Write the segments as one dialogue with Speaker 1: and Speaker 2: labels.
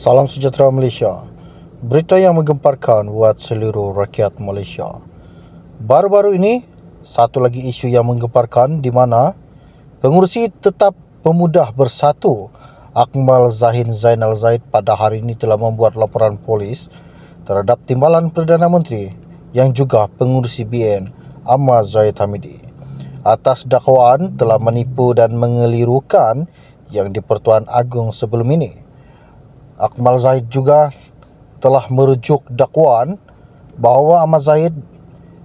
Speaker 1: Salam sejahtera Malaysia. Berita yang menggemparkan buat seluruh rakyat Malaysia. Baru-baru ini, satu lagi isu yang menggemparkan di mana pengurusi Tetap Pemuda Bersatu Akmal Zahin Zainal Zaid pada hari ini telah membuat laporan polis terhadap Timbalan Perdana Menteri yang juga pengurusi BN Ahmad Zahid Hamidi atas dakwaan telah menipu dan mengelirukan yang di-Pertuan Agong sebelum ini. Akmal Zahid juga telah merujuk dakwaan bahawa Ahmad Zahid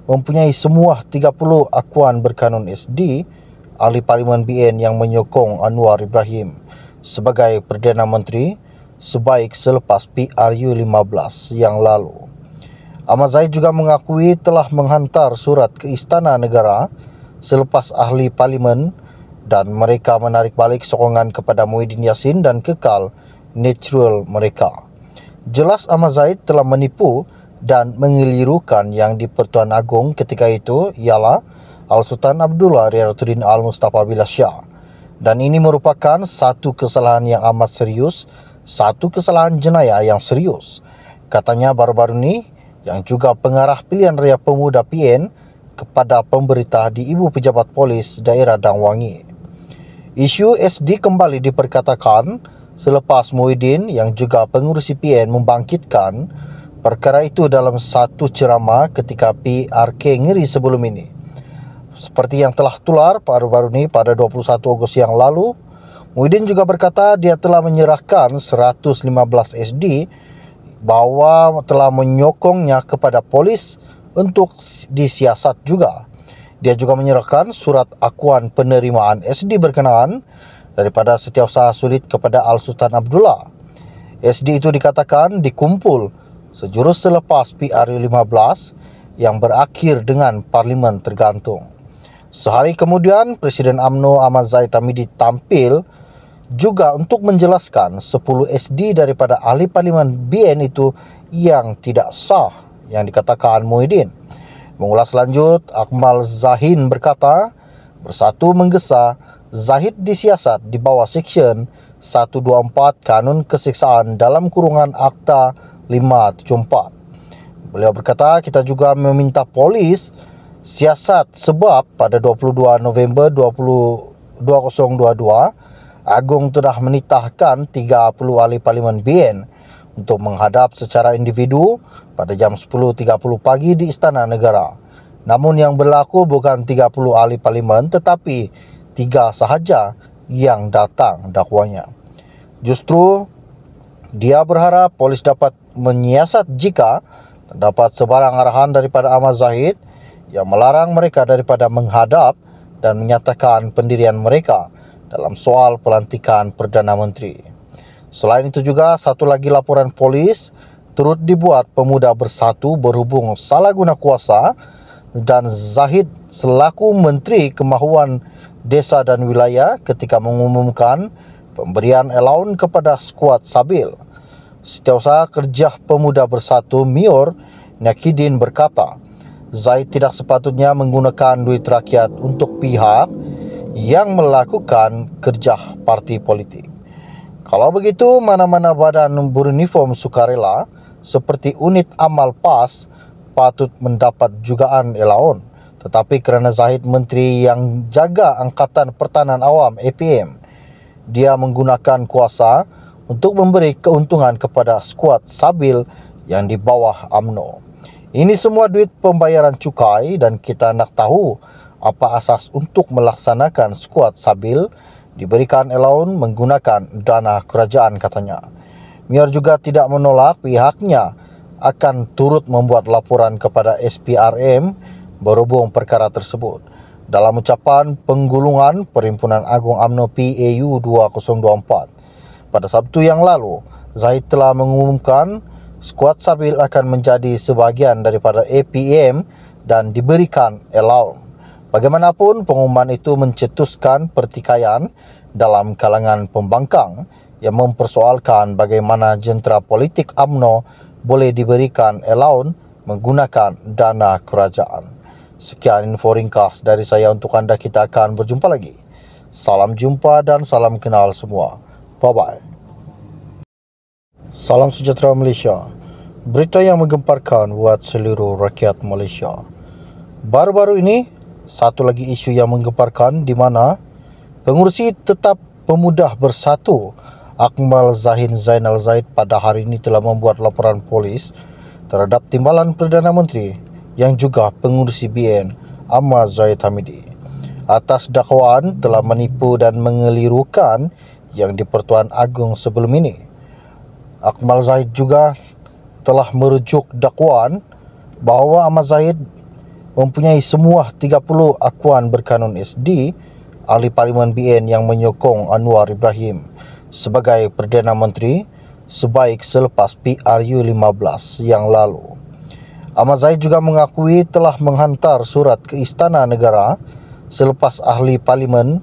Speaker 1: mempunyai semua 30 akuan berkanun SD ahli Parlimen BN yang menyokong Anwar Ibrahim sebagai Perdana Menteri sebaik selepas PRU 15 yang lalu. Ahmad Zahid juga mengakui telah menghantar surat ke Istana Negara selepas ahli Parlimen dan mereka menarik balik sokongan kepada Muhyiddin Yassin dan kekal natural mereka. Jelas Ahmad Zahid telah menipu dan mengelirukan yang di-Pertuan Agong ketika itu ialah Al-Sultan Abdullah Riyatuddin Al-Mustafa Billah Shah. Dan ini merupakan satu kesalahan yang amat serius, satu kesalahan jenayah yang serius. Katanya baru-baru ini yang juga pengarah pilihan raya pemuda PN kepada pemberita di Ibu Pejabat Polis Daerah Dang Wangi. Isu SD kembali diperkatakan selepas Muhyiddin yang juga pengurusi PN membangkitkan perkara itu dalam satu ceramah ketika PRK Ngeri sebelum ini. Seperti yang telah tular baru-baru ini pada 21 Ogos yang lalu, Muhyiddin juga berkata dia telah menyerahkan 115 SD bahawa telah menyokongnya kepada polis untuk disiasat juga. Dia juga menyerahkan surat akuan penerimaan SD berkenaan daripada Setiausaha Sulit kepada Al-Sultan Abdullah. SD itu dikatakan dikumpul sejurus selepas PRU 15 yang berakhir dengan Parlimen tergantung. Sehari kemudian, Presiden UMNO Ahmad Zahid Hamidi tampil juga untuk menjelaskan 10 SD daripada ahli Parlimen BN itu yang tidak sah yang dikatakan Muhyiddin. Mengulas lanjut, Akmal Zahin berkata, Bersatu menggesa, Zahid disiasat di bawah Seksyen 124 Kanun Kesiksaan dalam kurungan Akta 574. Beliau berkata, kita juga meminta polis siasat sebab pada 22 November 2022, Agong telah menitahkan 30 ahli Parlimen BN untuk menghadap secara individu pada jam 10.30 pagi di Istana Negara. Namun yang berlaku bukan 30 ahli Parlimen tetapi 3 sahaja yang datang dakwanya. Justru dia berharap polis dapat menyiasat jika terdapat sebarang arahan daripada Ahmad Zahid yang melarang mereka daripada menghadap dan menyatakan pendirian mereka dalam soal pelantikan Perdana Menteri. Selain itu juga satu lagi laporan polis turut dibuat Pemuda Bersatu berhubung salah guna kuasa dan Zahid selaku Menteri Kemahuan Desa dan Wilayah ketika mengumumkan pemberian allowance kepada skuad Sabil. Setiausaha Kerja Pemuda Bersatu Mior Nyakidin berkata, Zahid tidak sepatutnya menggunakan duit rakyat untuk pihak yang melakukan kerja parti politik. Kalau begitu, mana-mana badan beruniform sukarela seperti unit amal PAS patut mendapat jugaan allowance. Tetapi kerana Zahid Menteri yang jaga Angkatan Pertahanan Awam APM, dia menggunakan kuasa untuk memberi keuntungan kepada skuad Sabil yang di bawah UMNO. Ini semua duit pembayaran cukai dan kita nak tahu apa asas untuk melaksanakan skuad Sabil diberikan allowance menggunakan dana kerajaan katanya. Mior juga tidak menolak pihaknya akan turut membuat laporan kepada SPRM berhubung perkara tersebut. Dalam ucapan penggulungan Perhimpunan Agung UMNO PAU 2024 pada Sabtu yang lalu, Zahid telah mengumumkan skuad Sabil akan menjadi sebahagian daripada APM dan diberikan allowance. Bagaimanapun, pengumuman itu mencetuskan pertikaian dalam kalangan pembangkang yang mempersoalkan bagaimana jentera politik UMNO boleh diberikan allowance menggunakan dana kerajaan. Sekian info ringkas dari saya untuk anda. Kita akan berjumpa lagi. Salam jumpa dan salam kenal semua. Bye-bye. Salam sejahtera Malaysia. Berita yang menggemparkan buat seluruh rakyat Malaysia. Baru-baru ini, satu lagi isu yang menggemparkan di mana Pengurusi Tetap Pemuda Bersatu Akmal Zahin Zainal Zaid pada hari ini telah membuat laporan polis terhadap Timbalan Perdana Menteri yang juga Pengurusi BN Ahmad Zahid Hamidi atas dakwaan telah menipu dan mengelirukan yang di Pertuan Agong sebelum ini. Akmal Zahid juga telah merujuk dakwaan bahawa Ahmad Zahid mempunyai semua 30 akuan berkanun SD ahli Parlimen BN yang menyokong Anwar Ibrahim sebagai Perdana Menteri sebaik selepas PRU 15 yang lalu. Ahmad Zahid juga mengakui telah menghantar surat ke Istana Negara selepas ahli Parlimen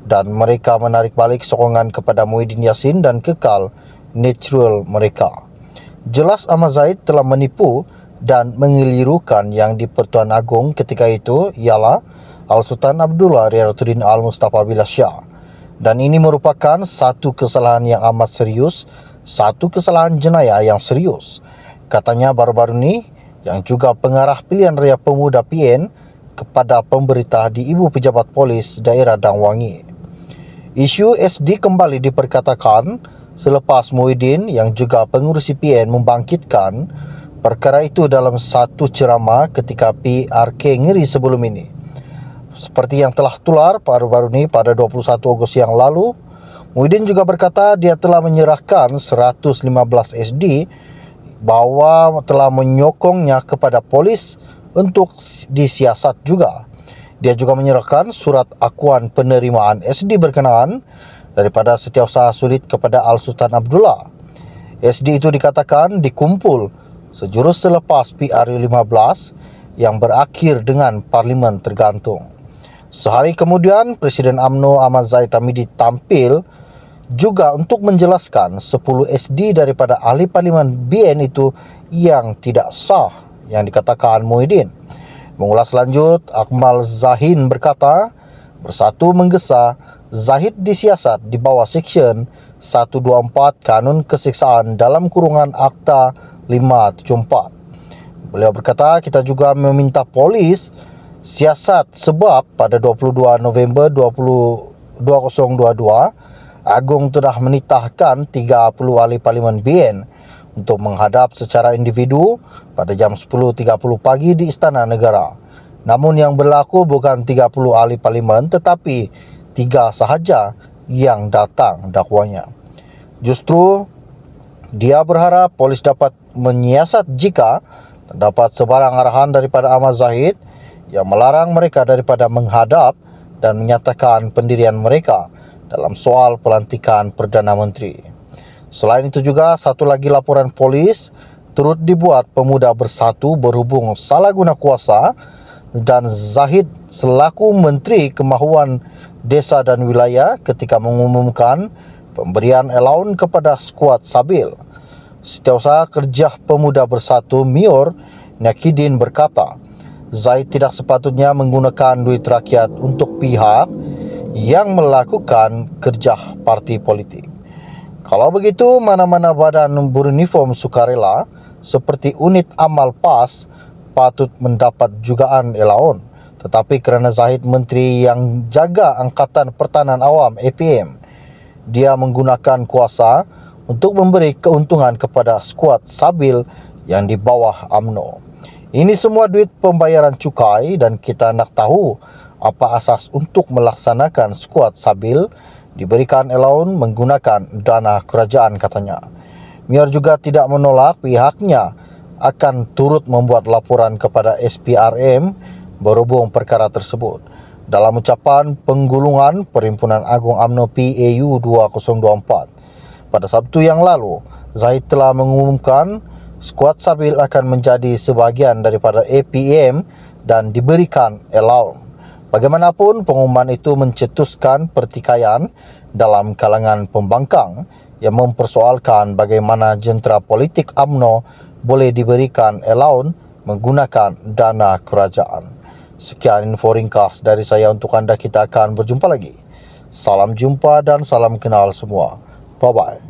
Speaker 1: dan mereka menarik balik sokongan kepada Muhyiddin Yassin dan kekal natural mereka. Jelas Ahmad Zahid telah menipu dan mengelirukan yang di Pertuan Agong ketika itu ialah Al-Sultan Abdullah Riyatuddin Al-Mustafa Billah Shah. Dan ini merupakan satu kesalahan yang amat serius, satu kesalahan jenayah yang serius. Katanya baru-baru ini yang juga pengarah pilihan raya pemuda PN kepada pemberita di Ibu Pejabat Polis Daerah Dang Wangi. Isu SD kembali diperkatakan selepas Muhyiddin yang juga pengurusi PN membangkitkan perkara itu dalam satu ceramah ketika PRK Ngeri sebelum ini. Seperti yang telah tular baru-baru ini pada 21 Ogos yang lalu, Muhyiddin juga berkata dia telah menyerahkan 115 SD bahawa telah menyokongnya kepada polis untuk disiasat juga. Dia juga menyerahkan surat akuan penerimaan SD berkenaan daripada Setiausaha Sulit kepada Al-Sultan Abdullah. SD itu dikatakan dikumpul sejurus selepas PRU 15 yang berakhir dengan Parlimen tergantung. Sehari kemudian, Presiden UMNO Ahmad Zahid Hamidi tampil juga untuk menjelaskan 10 SD daripada ahli Parlimen BN itu yang tidak sah yang dikatakan Muhyiddin. Mengulas lanjut, Akmal Zahin berkata, Bersatu menggesa, Zahid disiasat di bawah Seksyen 124 Kanun Kesiksaan dalam kurungan Akta 574. Beliau berkata, kita juga meminta polis siasat sebab pada 22 November 2022, Agong telah menitahkan 30 ahli Parlimen BN untuk menghadap secara individu pada jam 10.30 pagi di Istana Negara. Namun yang berlaku bukan 30 ahli Parlimen tetapi 3 sahaja yang datang dakwanya. Justru dia berharap polis dapat menyiasat jika terdapat sebarang arahan daripada Ahmad Zahid yang melarang mereka daripada menghadap dan menyatakan pendirian mereka dalam soal pelantikan Perdana Menteri. Selain itu juga, satu lagi laporan polis turut dibuat Pemuda Bersatu berhubung salah guna kuasa dan Zahid selaku Menteri Kemahuan Desa dan Wilayah ketika mengumumkan pemberian allowance kepada skuad Sabil. Setiausaha Kerja Pemuda Bersatu Mior Nyakidin berkata, Zahid tidak sepatutnya menggunakan duit rakyat untuk pihak yang melakukan kerja parti politik. Kalau begitu, mana-mana badan beruniform sukarela seperti unit amal PAS patut mendapat jugaan allowance. Tetapi kerana Zahid Menteri yang jaga Angkatan Pertahanan Awam APM, dia menggunakan kuasa untuk memberi keuntungan kepada skuad Sabil yang di bawah UMNO. Ini semua duit pembayaran cukai dan kita nak tahu apa asas untuk melaksanakan skuad Sabil diberikan allowance menggunakan dana kerajaan, katanya. Mior juga tidak menolak pihaknya akan turut membuat laporan kepada SPRM berhubung perkara tersebut. Dalam ucapan penggulungan Perhimpunan Agung UMNO PAU 2024 pada Sabtu yang lalu, Zahid telah mengumumkan skuad Sabil akan menjadi sebahagian daripada APM dan diberikan allowance. Bagaimanapun, pengumuman itu mencetuskan pertikaian dalam kalangan pembangkang yang mempersoalkan bagaimana jentera politik UMNO boleh diberikan allowance menggunakan dana kerajaan. Sekian info ringkas dari saya untuk anda. Kita akan berjumpa lagi. Salam jumpa dan salam kenal semua. Bye-bye.